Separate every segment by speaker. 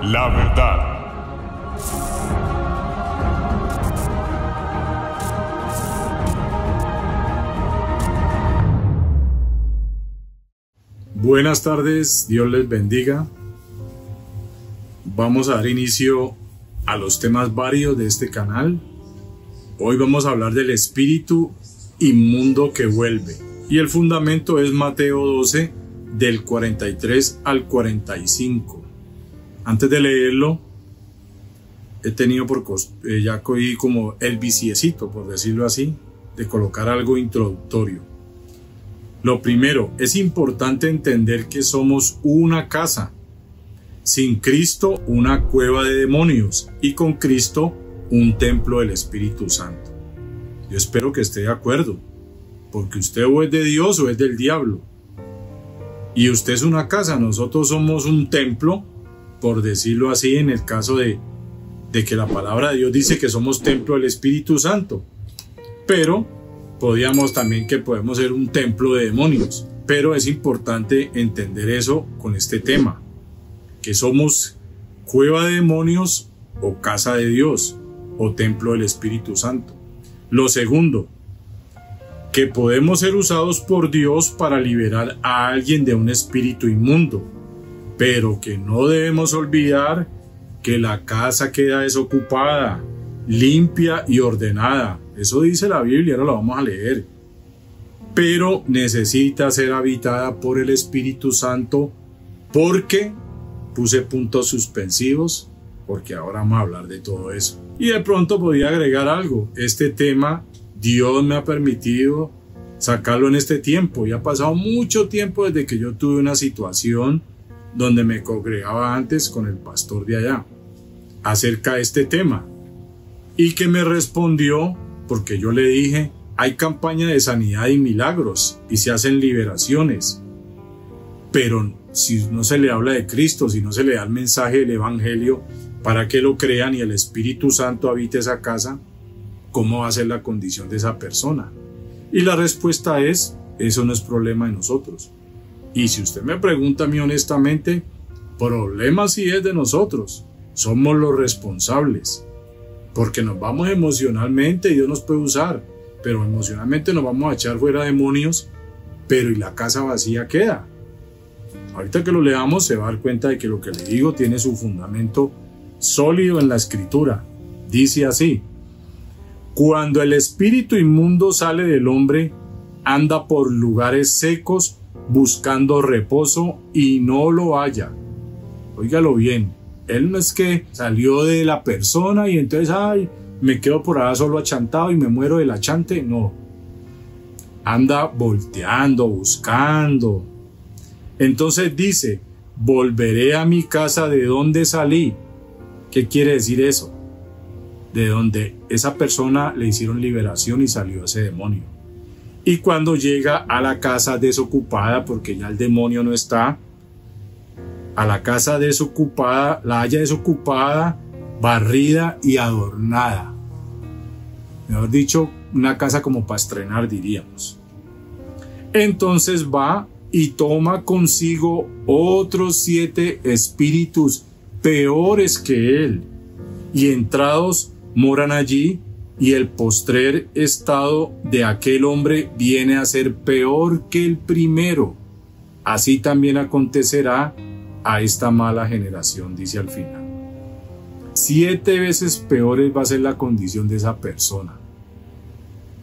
Speaker 1: la verdad.
Speaker 2: Buenas tardes, Dios les bendiga. Vamos a dar inicio a los temas varios de este canal. Hoy vamos a hablar del espíritu inmundo que vuelve. Y el fundamento es Mateo 12, del 43 al 45. Antes de leerlo, he tenido ya cogí como el viciecito, por decirlo así, de colocar algo introductorio. Lo primero, es importante entender que somos una casa. Sin Cristo, una cueva de demonios, y con Cristo, un templo del Espíritu Santo. Yo espero que esté de acuerdo, porque usted o es de Dios o es del diablo. Y usted es una casa, nosotros somos un templo, por decirlo así, en el caso de que la palabra de Dios dice que somos templo del Espíritu Santo. Pero podríamos también que podemos ser un templo de demonios. Pero es importante entender eso con este tema, que somos cueva de demonios o casa de Dios o templo del Espíritu Santo. Lo segundo, que podemos ser usados por Dios para liberar a alguien de un espíritu inmundo, pero que no debemos olvidar que la casa queda desocupada, limpia y ordenada. Eso dice la Biblia, ahora lo vamos a leer. Pero necesita ser habitada por el Espíritu Santo, porque puse puntos suspensivos, porque ahora vamos a hablar de todo eso. Y de pronto podía agregar algo. Este tema Dios me ha permitido sacarlo en este tiempo, y ha pasado mucho tiempo desde que yo tuve una situación donde me congregaba antes con el pastor de allá acerca de este tema, y que me respondió porque yo le dije: hay campaña de sanidad y milagros y se hacen liberaciones, pero si no se le habla de Cristo, si no se le da el mensaje del Evangelio para que lo crean y el Espíritu Santo habite esa casa, ¿cómo va a ser la condición de esa persona? Y la respuesta es: eso no es problema de nosotros. Y si usted me pregunta a mí honestamente, problema sí es de nosotros. Somos los responsables, porque nos vamos emocionalmente y Dios nos puede usar, pero emocionalmente nos vamos a echar fuera demonios, pero y la casa vacía queda. Ahorita que lo leamos se va a dar cuenta de que lo que le digo tiene su fundamento sólido en la Escritura. Dice así: cuando el espíritu inmundo sale del hombre, anda por lugares secos buscando reposo y no lo halla. Óigalo bien, él no es que salió de la persona y entonces me quedo por allá solo achantado y me muero del achante. No, anda volteando, buscando. Entonces dice: volveré a mi casa de donde salí. ¿Qué quiere decir eso? De donde esa persona le hicieron liberación y salió ese demonio. Y cuando llega a la casa desocupada, porque ya el demonio no está, a la casa desocupada, la halla desocupada, barrida y adornada. Mejor dicho, una casa como para estrenar, diríamos. Entonces va y toma consigo otros 7 espíritus peores que él, y entrados moran allí, y el postrer estado de aquel hombre viene a ser peor que el primero. Así también acontecerá a esta mala generación, dice al final. 7 veces peores va a ser la condición de esa persona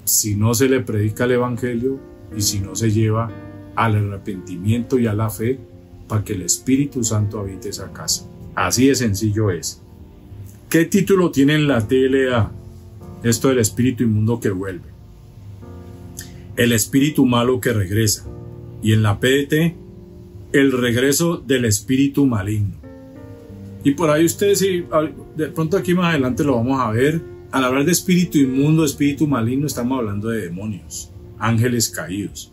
Speaker 2: si no se le predica el Evangelio y si no se lleva al arrepentimiento y a la fe para que el Espíritu Santo habite esa casa. Así de sencillo es. ¿Qué título tiene en la TLA esto del espíritu inmundo que vuelve? El espíritu malo que regresa. Y en la PDT, el regreso del espíritu maligno. Y por ahí ustedes, si de pronto aquí más adelante lo vamos a ver, al hablar de espíritu inmundo, espíritu maligno, estamos hablando de demonios, ángeles caídos.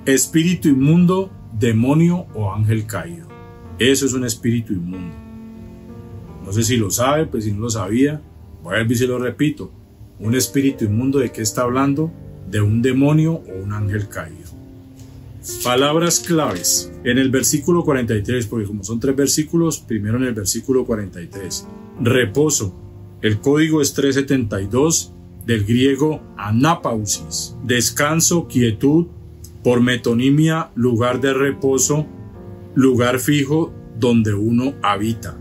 Speaker 2: Espíritu inmundo, demonio o ángel caído. Eso es un espíritu inmundo. No sé si lo sabe, pues si no lo sabía, voy a ver si lo repito. Un espíritu inmundo, ¿de qué está hablando? De un demonio o un ángel caído. Palabras claves. En el versículo 43, porque como son 3 versículos, primero en el versículo 43. Reposo. El código es 372, del griego anapausis. Descanso, quietud, por metonimia, lugar de reposo, lugar fijo donde uno habita.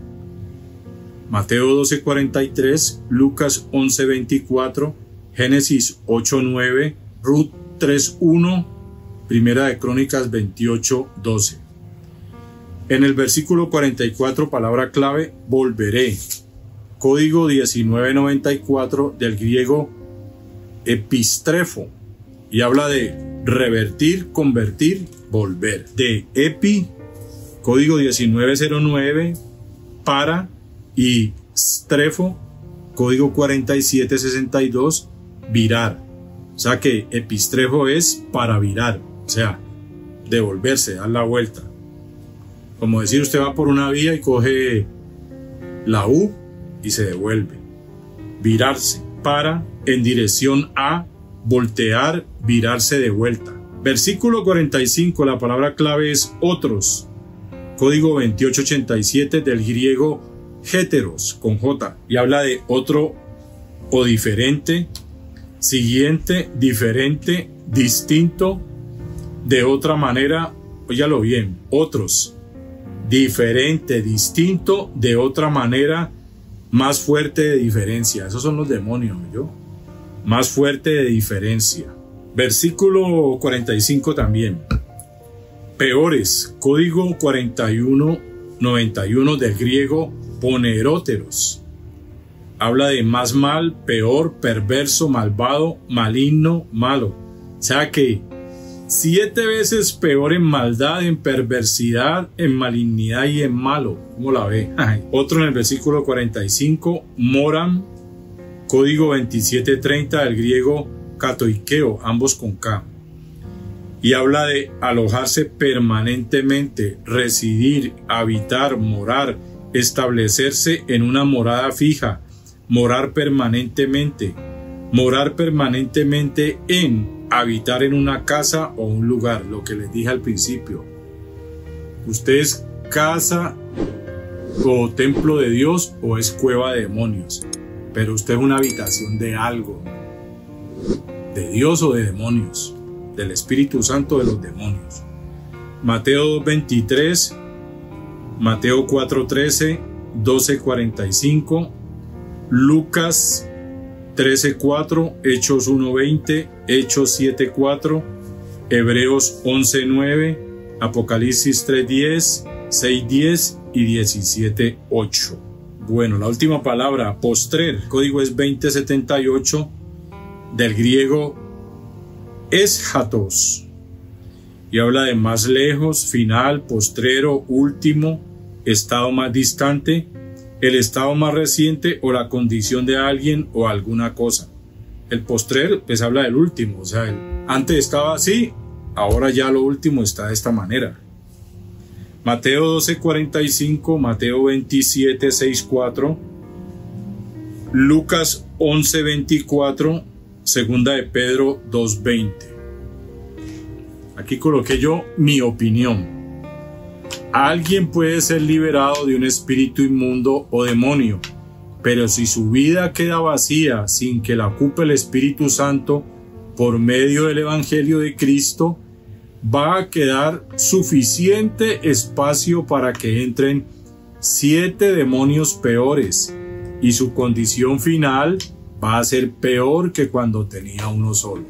Speaker 2: Mateo 12:43, Lucas 11:24, Génesis 8:9, Ruth 3:1, Primera de Crónicas 28:12. En el versículo 44, palabra clave, volveré. Código 1994, del griego epistrefo, y habla de revertir, convertir, volver. De epi, código 1909, para, y strefo, código 4762, virar. O sea que epistrefo es para virar, o sea, devolverse, dar la vuelta. Como decir, usted va por una vía y coge la U y se devuelve. Virarse, para, en dirección a, voltear, virarse de vuelta. Versículo 45, la palabra clave es otros. Código 2887, del griego heteros, con J, y habla de otro o diferente, siguiente, diferente, distinto, de otra manera, óyalo bien, otros, diferente, distinto, de otra manera, más fuerte de diferencia. Esos son los demonios, ¿yo? Más fuerte de diferencia. Versículo 45 también. Peores, código 4191, del griego poneróteros. Habla de más mal, peor, perverso, malvado, maligno, malo. O sea que 7 veces peor en maldad, en perversidad, en malignidad y en malo. ¿Cómo la ve? Otro en el versículo 45, moram, código 2730, del griego katoikeo, ambos con K. Y habla de alojarse permanentemente, residir, habitar, morar, establecerse en una morada fija, morar permanentemente en habitar en una casa o un lugar, lo que les dije al principio. Usted es casa o templo de Dios o es cueva de demonios, pero usted es una habitación de algo, de Dios o de demonios, del Espíritu Santo, de los demonios. Mateo 2:23, Mateo 4:13, 12:45, Lucas 13:4, Hechos 1:20, Hechos 7:4, Hebreos 11:9, Apocalipsis 3:10, 6:10 y 17:8. Bueno, la última palabra, postrer, el código es 2078, del griego eschatos, y habla de más lejos, final, postrero, último, estado más distante, el estado más reciente o la condición de alguien o alguna cosa. El postrer pues habla del último, o sea, antes estaba así, ahora ya lo último está de esta manera. Mateo 12:45, Mateo 27:6-4, Lucas 11:24, segunda de Pedro 2:20. Aquí coloqué yo mi opinión. Alguien puede ser liberado de un espíritu inmundo o demonio, pero si su vida queda vacía sin que la ocupe el Espíritu Santo por medio del Evangelio de Cristo, va a quedar suficiente espacio para que entren 7 demonios peores y su condición final va a ser peor que cuando tenía uno solo.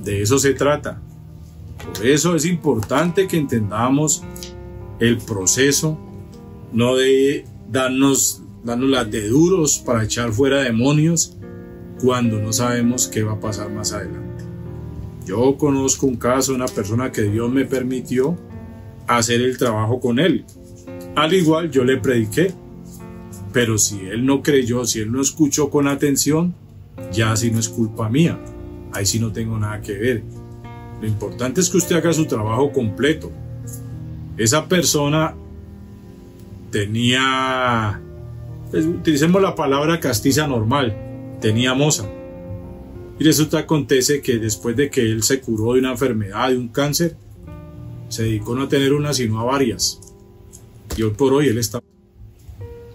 Speaker 2: De eso se trata. Por eso es importante que entendamos el proceso, no de darnos las de duros para echar fuera demonios cuando no sabemos qué va a pasar más adelante. Yo conozco un caso de una persona que Dios me permitió hacer el trabajo con él. Al igual yo le prediqué, pero si él no creyó, si él no escuchó con atención, ya sí no es culpa mía, ahí sí no tengo nada que ver. Lo importante es que usted haga su trabajo completo. Esa persona tenía, pues, utilicemos la palabra castiza normal, tenía moza. Y resulta, acontece que después de que él se curó de una enfermedad, de un cáncer, Se dedicó no a tener una, sino a varias. Y hoy por hoy él está.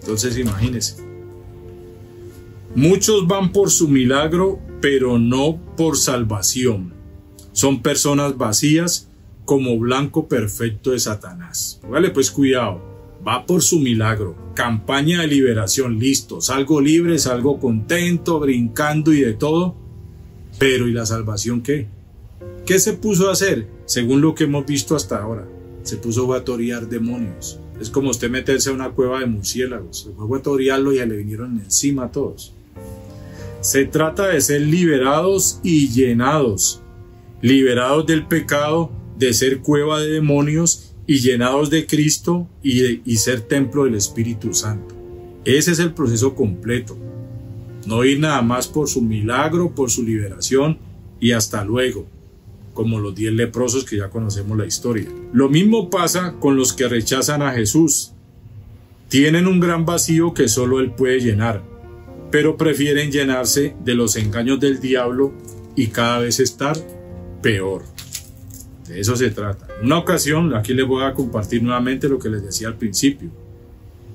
Speaker 2: Entonces imagínense. Muchos van por su milagro, pero no por salvación. Son personas vacías como blanco perfecto de Satanás. Póngale pues cuidado. Va por su milagro. Campaña de liberación. Listo. Salgo libre, salgo contento, brincando y de todo. Pero ¿y la salvación qué? ¿Qué se puso a hacer? Según lo que hemos visto hasta ahora. Se puso a torear demonios. Es como usted meterse a una cueva de murciélagos. Se fue a torearlo y ya le vinieron encima a todos. Se trata de ser liberados y llenados. Liberados del pecado, de ser cueva de demonios y llenados de Cristo y ser templo del Espíritu Santo. Ese es el proceso completo. No ir nada más por su milagro, por su liberación y hasta luego, como los 10 leprosos que ya conocemos la historia. Lo mismo pasa con los que rechazan a Jesús. Tienen un gran vacío que solo Él puede llenar, pero prefieren llenarse de los engaños del diablo y cada vez estar peor. De eso se trata. En una ocasión, aquí les voy a compartir nuevamente lo que les decía al principio.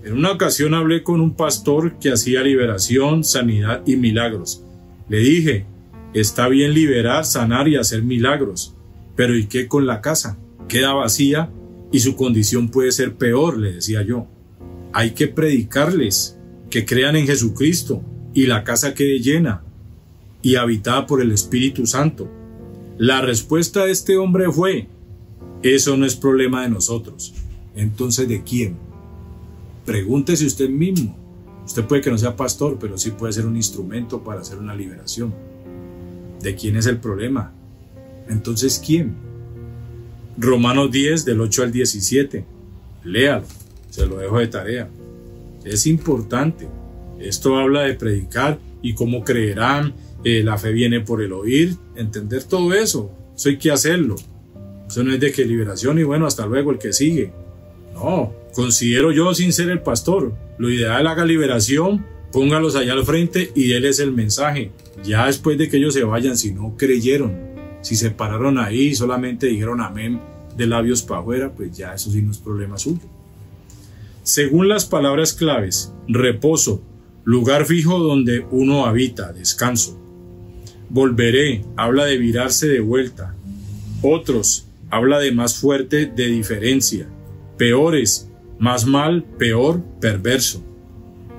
Speaker 2: En una ocasión hablé con un pastor que hacía liberación, sanidad y milagros. Le dije, está bien liberar, sanar y hacer milagros, pero ¿y qué con la casa? Queda vacía y su condición puede ser peor, le decía yo. Hay que predicarles que crean en Jesucristo y la casa quede llena y habitada por el Espíritu Santo. La respuesta de este hombre fue, eso no es problema de nosotros. Entonces, ¿de quién? Pregúntese usted mismo. Usted puede que no sea pastor, pero sí puede ser un instrumento para hacer una liberación. ¿De quién es el problema? Entonces, ¿quién? Romanos 10, del 8 al 17. Léalo, se lo dejo de tarea. Es importante. Esto habla de predicar y cómo creerán, la fe viene por el oír, entender todo eso. Eso hay que hacerlo. Eso no es de que liberación y bueno, hasta luego el que sigue. No, considero yo sin ser el pastor. Lo ideal haga liberación, póngalos allá al frente y déles el mensaje. Ya después de que ellos se vayan, si no creyeron, si se pararon ahí y solamente dijeron amén de labios para afuera, pues ya eso sí no es problema suyo. Según las palabras claves, reposo, lugar fijo donde uno habita, descanso. Volveré, habla de virarse de vuelta. Otros, habla de más fuerte, de diferencia. Peores, más mal, peor, perverso.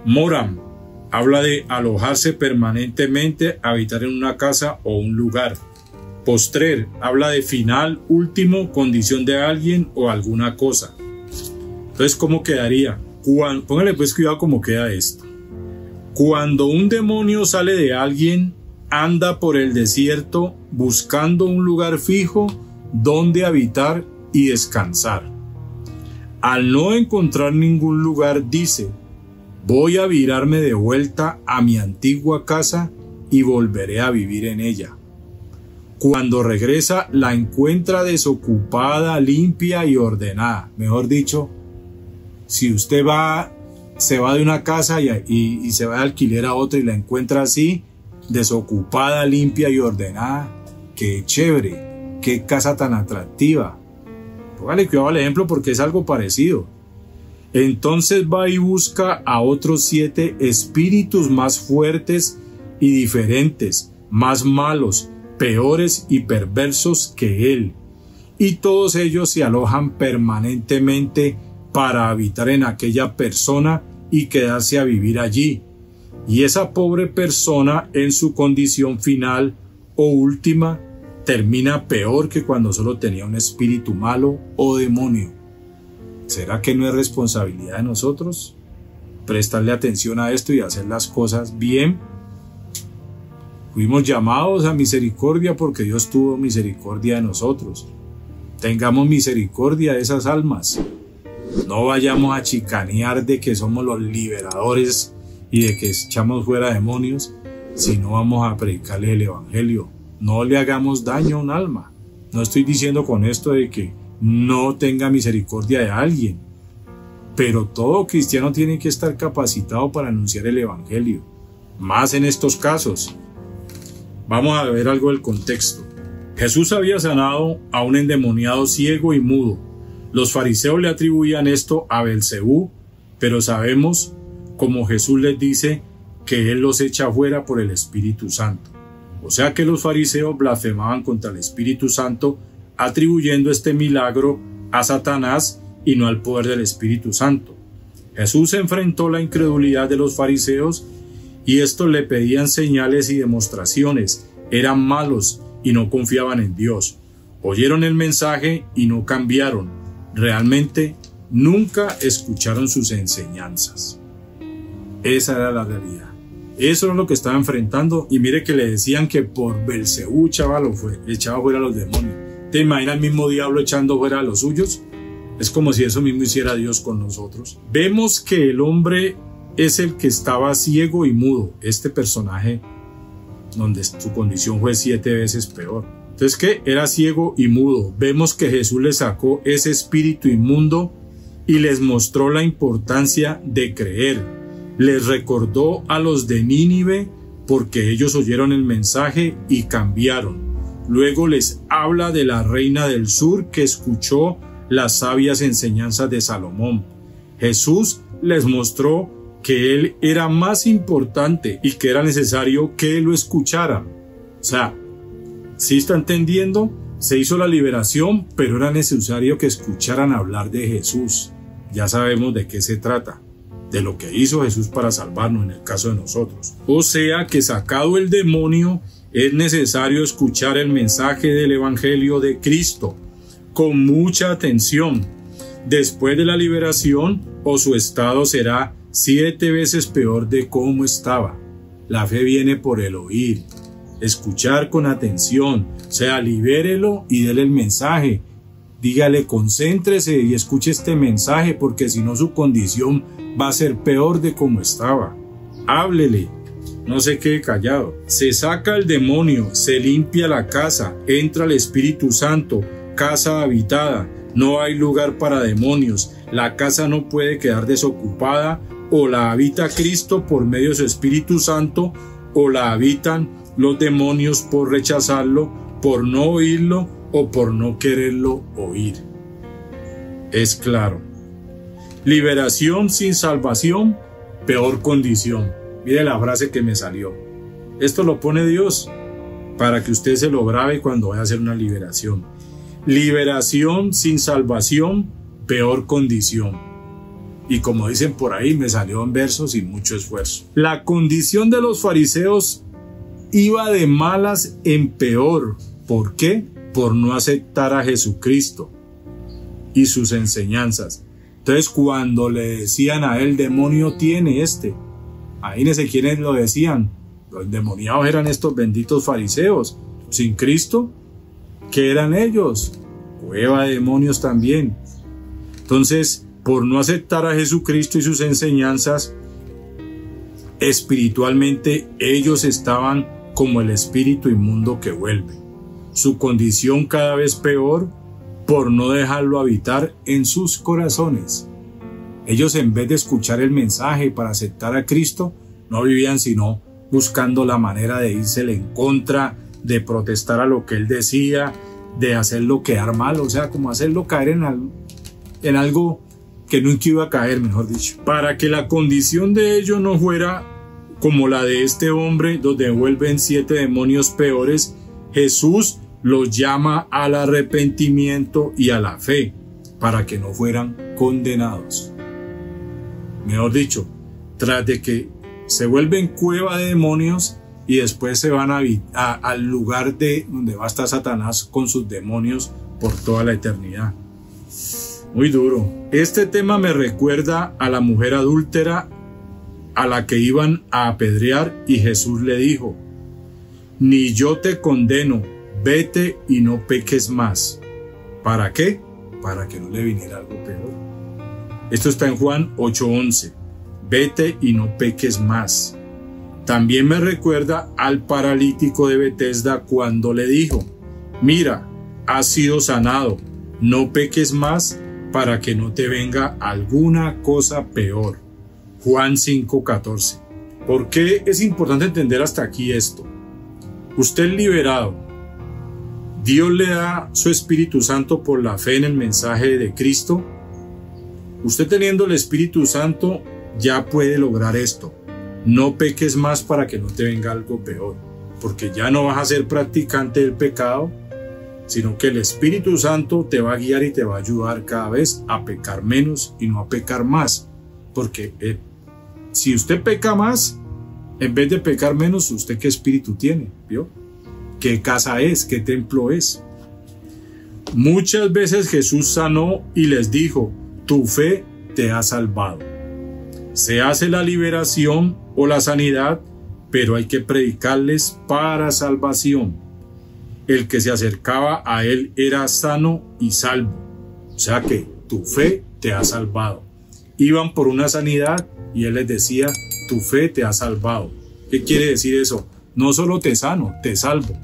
Speaker 2: Moram, habla de alojarse permanentemente, habitar en una casa o un lugar. Postrer, habla de final, último, condición de alguien o alguna cosa. Entonces, ¿cómo quedaría? Póngale pues cuidado cómo queda esto. Cuando un demonio sale de alguien, anda por el desierto buscando un lugar fijo donde habitar y descansar. Al no encontrar ningún lugar, dice, voy a virarme de vuelta a mi antigua casa y volveré a vivir en ella. Cuando regresa, la encuentra desocupada, limpia y ordenada. Mejor dicho, si usted se va de una casa y se va de alquiler a otra y la encuentra así, desocupada, limpia y ordenada, qué chévere, qué casa tan atractiva. Póngale cuidado al ejemplo porque es algo parecido. Entonces va y busca a otros 7 espíritus más fuertes y diferentes, más malos, peores y perversos que él. Y todos ellos se alojan permanentemente para habitar en aquella persona y quedarse a vivir allí. Y esa pobre persona en su condición final o última termina peor que cuando solo tenía un espíritu malo o demonio. ¿Será que no es responsabilidad de nosotros prestarle atención a esto y hacer las cosas bien? Fuimos llamados a misericordia porque Dios tuvo misericordia de nosotros. Tengamos misericordia de esas almas. No vayamos a chicanear de que somos los liberadores y de que echamos fuera demonios, sino vamos a predicarle el evangelio. No le hagamos daño a un alma. No estoy diciendo con esto de que no tenga misericordia de alguien, pero todo cristiano tiene que estar capacitado para anunciar el evangelio, más en estos casos. Vamos a ver algo del contexto. Jesús había sanado a un endemoniado ciego y mudo. Los fariseos le atribuían esto a Belcebú, pero sabemos, como Jesús les dice, que Él los echa fuera por el Espíritu Santo. O sea que los fariseos blasfemaban contra el Espíritu Santo, atribuyendo este milagro a Satanás y no al poder del Espíritu Santo. Jesús enfrentó la incredulidad de los fariseos y estos le pedían señales y demostraciones. Eran malos y no confiaban en Dios. Oyeron el mensaje y no cambiaron. Realmente nunca escucharon sus enseñanzas. Esa era la realidad. Eso es lo que estaba enfrentando. Y mire que le decían que por Belcebú echaba fuera a los demonios. ¿Te imaginas el mismo diablo echando fuera a los suyos? Es como si eso mismo hiciera Dios con nosotros. Vemos que el hombre es el que estaba ciego y mudo. Este personaje, donde su condición fue 7 veces peor. Entonces, ¿qué? Era ciego y mudo. Vemos que Jesús le sacó ese espíritu inmundo y les mostró la importancia de creer. Les recordó a los de Nínive porque ellos oyeron el mensaje y cambiaron. Luego les habla de la reina del sur que escuchó las sabias enseñanzas de Salomón. Jesús les mostró que Él era más importante y que era necesario que lo escucharan. O sea, ¿sí está entendiendo? Se hizo la liberación, pero era necesario que escucharan hablar de Jesús. Ya sabemos de qué se trata, de lo que hizo Jesús para salvarnos en el caso de nosotros. O sea que sacado el demonio, es necesario escuchar el mensaje del Evangelio de Cristo con mucha atención. Después de la liberación, o su estado será 7 veces peor de cómo estaba. La fe viene por el oír, escuchar con atención, o sea, libérelo y déle el mensaje. Dígale, concéntrese y escuche este mensaje, porque si no su condición va a ser peor de cómo estaba. Háblele, no se quede callado. Se saca el demonio, se limpia la casa, entra el Espíritu Santo, casa habitada. No hay lugar para demonios. La casa no puede quedar desocupada. O la habita Cristo por medio de su Espíritu Santo, o la habitan los demonios por rechazarlo, por no oírlo o por no quererlo oír. Es claro. Liberación sin salvación, peor condición. Mire la frase que me salió. Esto lo pone Dios para que usted se lo grabe cuando vaya a hacer una liberación. Liberación sin salvación, peor condición. Y como dicen por ahí, me salió en verso sin mucho esfuerzo. La condición de los fariseos iba de malas en peor. ¿Por qué? Por no aceptar a Jesucristo y sus enseñanzas. Entonces, cuando le decían a él, demonio tiene este, ahí no sé quiénes lo decían, los endemoniados eran estos benditos fariseos. Sin Cristo, ¿qué eran ellos? Cueva de demonios también. Entonces, por no aceptar a Jesucristo y sus enseñanzas, espiritualmente ellos estaban como el espíritu inmundo que vuelve. Su condición cada vez peor por no dejarlo habitar en sus corazones. Ellos, en vez de escuchar el mensaje para aceptar a Cristo, no vivían sino buscando la manera de írsele en contra, de protestar a lo que él decía, de hacerlo quedar mal, o sea, como hacerlo caer en algo que nunca iba a caer, mejor dicho. Para que la condición de ellos no fuera como la de este hombre, donde vuelven 7 demonios peores, Jesús los llama al arrepentimiento y a la fe, para que no fueran condenados. Mejor dicho, tras de que se vuelven cueva de demonios y después se van al lugar de donde va a estar Satanás con sus demonios por toda la eternidad. Muy duro. Este tema me recuerda a la mujer adúltera a la que iban a apedrear y Jesús le dijo, ni yo te condeno, vete y no peques más. ¿Para qué? Para que no le viniera algo peor. Esto está en Juan 8:11. Vete y no peques más. También me recuerda al paralítico de Betesda cuando le dijo, mira, has sido sanado, no peques más para que no te venga alguna cosa peor. Juan 5:14. ¿Por qué es importante entender hasta aquí esto? Usted es liberado Dios le da su Espíritu Santo por la fe en el mensaje de Cristo. Usted teniendo el Espíritu Santo ya puede lograr esto. No peques más para que no te venga algo peor, porque ya no vas a ser practicante del pecado, sino que el Espíritu Santo te va a guiar y te va a ayudar cada vez a pecar menos y no a pecar más. Porque si usted peca más, en vez de pecar menos, ¿usted qué espíritu tiene? ¿Vio? ¿Qué casa es? ¿Qué templo es? Muchas veces Jesús sanó y les dijo: tu fe te ha salvado. Se hace la liberación o la sanidad, pero hay que predicarles para salvación. El que se acercaba a él era sano y salvo. O sea que tu fe te ha salvado. Iban por una sanidad y él les decía: tu fe te ha salvado. ¿Qué quiere decir eso? No solo te sano, te salvo.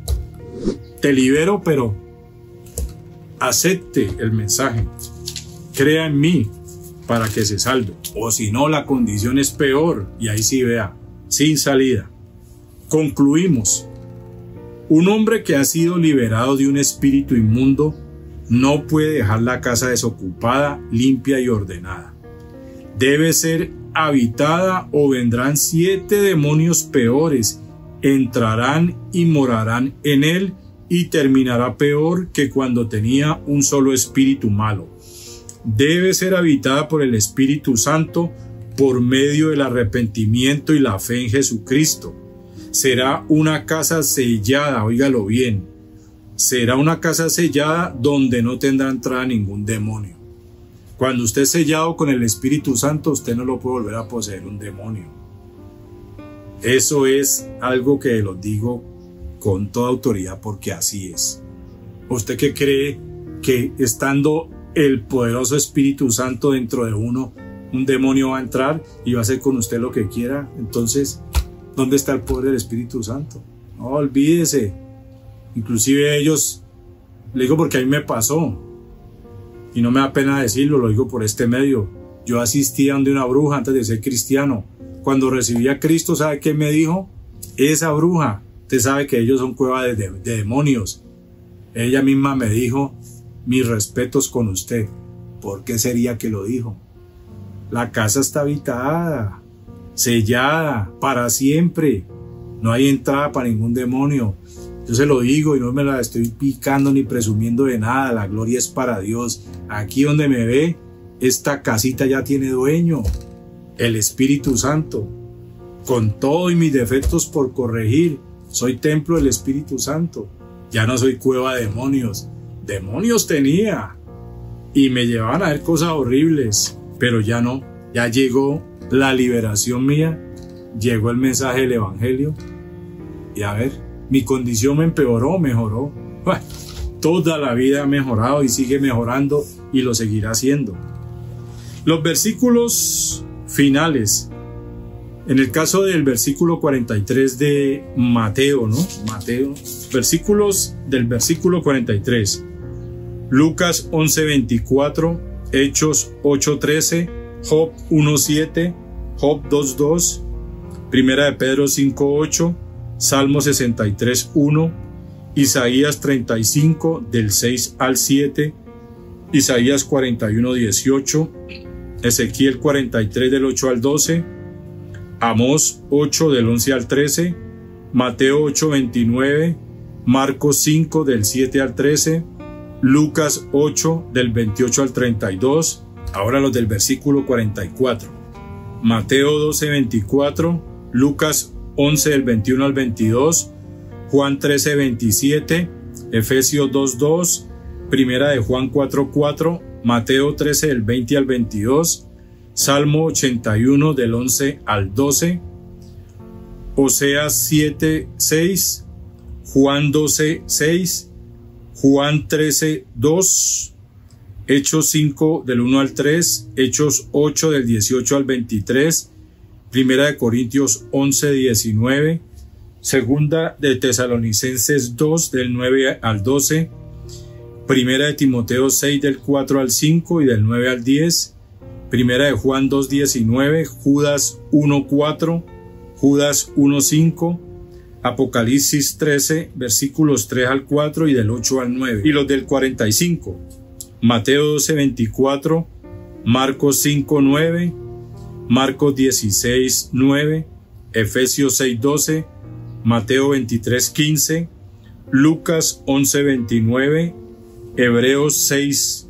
Speaker 2: Te libero, pero acepte el mensaje. Crea en mí para que se salve. O si no, la condición es peor. Y ahí sí vea, sin salida. Concluimos. Un hombre que ha sido liberado de un espíritu inmundo no puede dejar la casa desocupada, limpia y ordenada. Debe ser habitada o vendrán 7 demonios peores, entrarán y morarán en él y terminará peor que cuando tenía un solo espíritu malo. Debe ser habitada por el Espíritu Santo por medio del arrepentimiento y la fe en Jesucristo. Será una casa sellada, óigalo bien, será una casa sellada donde no tendrá entrada ningún demonio. Cuando usted es sellado con el Espíritu Santo, usted no lo puede volver a poseer un demonio. Eso es algo que lo digo con toda autoridad porque así es. ¿Usted qué cree que estando el poderoso Espíritu Santo dentro de uno, un demonio va a entrar y va a hacer con usted lo que quiera? Entonces, ¿dónde está el poder del Espíritu Santo? No, olvídese. Inclusive ellos, le digo porque a mí me pasó, y no me da pena decirlo, lo digo por este medio. Yo asistía donde una bruja antes de ser cristiano. Cuando recibí a Cristo, ¿sabe qué me dijo? Esa bruja, usted sabe que ellos son cuevas de demonios. Ella misma me dijo: mis respetos con usted. ¿Por qué sería que lo dijo? La casa está habitada, sellada, para siempre. No hay entrada para ningún demonio. Yo se lo digo y no me la estoy picando ni presumiendo de nada. La gloria es para Dios. Aquí donde me ve, esta casita ya tiene dueño. El Espíritu Santo. Con todo y mis defectos por corregir, soy templo del Espíritu Santo. Ya no soy cueva de demonios. Demonios tenía. Y me llevaban a ver cosas horribles. Pero ya no. Ya llegó la liberación mía. Llegó el mensaje del Evangelio. Y a ver, mi condición me empeoró, mejoró. Bueno, toda la vida ha mejorado y sigue mejorando y lo seguirá haciendo. Los versículos finales. En el caso del versículo 43 de Mateo, ¿no? Mateo, versículos del versículo 43. Lucas 11:24, Hechos 8:13, Job 1:7, Job 2:2, Primera de Pedro 5:8, Salmo 63:1, Isaías 35 del 6 al 7, Isaías 41:18, Ezequiel 43 del 8 al 12, Amós 8 del 11 al 13, Mateo 8:29, Marcos 5 del 7 al 13, Lucas 8 del 28 al 32, ahora los del versículo 44, Mateo 12:24, Lucas 11 del 21 al 22, Juan 13:27, Efesios 2:2, Primera de Juan 4:4, Mateo 13 del 20 al 22, Salmo 81 del 11 al 12, Oseas 7:6, Juan 12:6, Juan 13:2, Hechos 5 del 1 al 3, Hechos 8 del 18 al 23, Primera de Corintios 11:19, Segunda de Tesalonicenses 2 del 9 al 12, Primera de Timoteo 6 del 4 al 5 y del 9 al 10, Primera de Juan 2:19, Judas 1:4, Judas 1:5, Apocalipsis 13, versículos 3 al 4 y del 8 al 9. Y los del 45, Mateo 12, 24, Marcos 5, 9, Marcos 16, 9, Efesios 6, 12, Mateo 23, 15, Lucas 11, 29, Hebreos 6,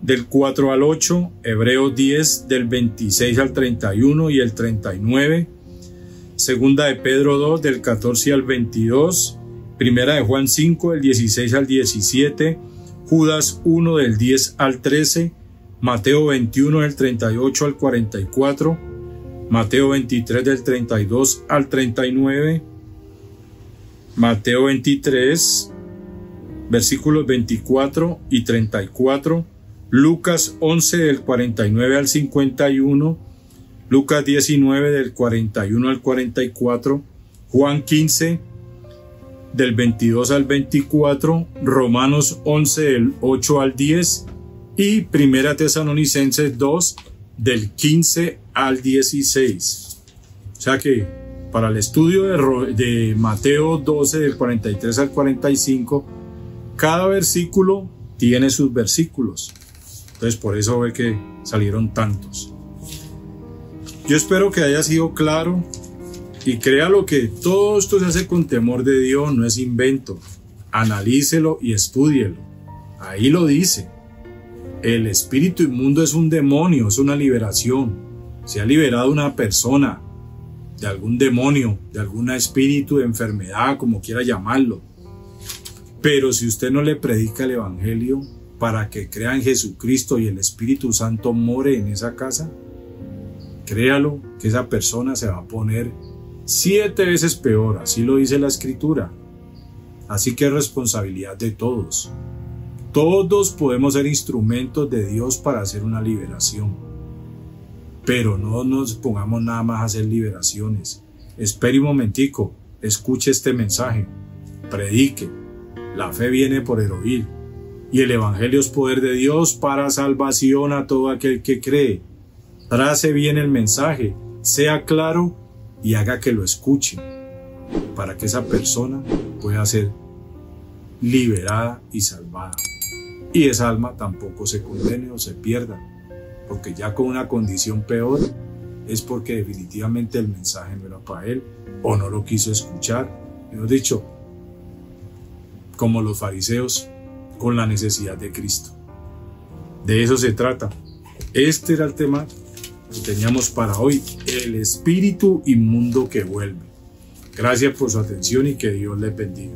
Speaker 2: del 4 al 8, Hebreos 10, del 26 al 31 y el 39, Segunda de Pedro 2, del 14 al 22, Primera de Juan 5, del 16 al 17, Judas 1, del 10 al 13, Mateo 21, del 38 al 44, Mateo 23, del 32 al 39, Mateo 23, versículos 24 y 34, Lucas 11, del 49 al 51, Lucas 19, del 41 al 44, Juan 15, del 22 al 24, Romanos 11, del 8 al 10 y Primera Tesalonicenses 2, del 15 al 16. O sea que para el estudio de Mateo 12, del 43 al 45, cada versículo tiene sus versículos. Entonces por eso ve que salieron tantos. Yo espero que haya sido claro y créalo que todo esto se hace con temor de Dios, no es invento. Analícelo y estúdielo. Ahí lo dice. El espíritu inmundo es un demonio, es una liberación. Se ha liberado una persona de algún demonio, de algún espíritu de enfermedad, como quiera llamarlo. Pero si usted no le predica el evangelio para que crea en Jesucristo y el Espíritu Santo more en esa casa, créalo que esa persona se va a poner 7 veces peor, así lo dice la Escritura. Así que es responsabilidad de todos. Todos podemos ser instrumentos de Dios para hacer una liberación. Pero no nos pongamos nada más a hacer liberaciones. Espere un momentico, escuche este mensaje, predique. La fe viene por el oír, y el evangelio es poder de Dios para salvación a todo aquel que cree. Trace bien el mensaje, sea claro y haga que lo escuche, para que esa persona pueda ser liberada y salvada. Y esa alma tampoco se condene o se pierda, porque ya con una condición peor es porque definitivamente el mensaje no era para él o no lo quiso escuchar. Hemos dicho, como los fariseos con la necesidad de Cristo. De eso se trata. Este era el tema que teníamos para hoy, el espíritu inmundo que vuelve. Gracias por su atención y que Dios les bendiga.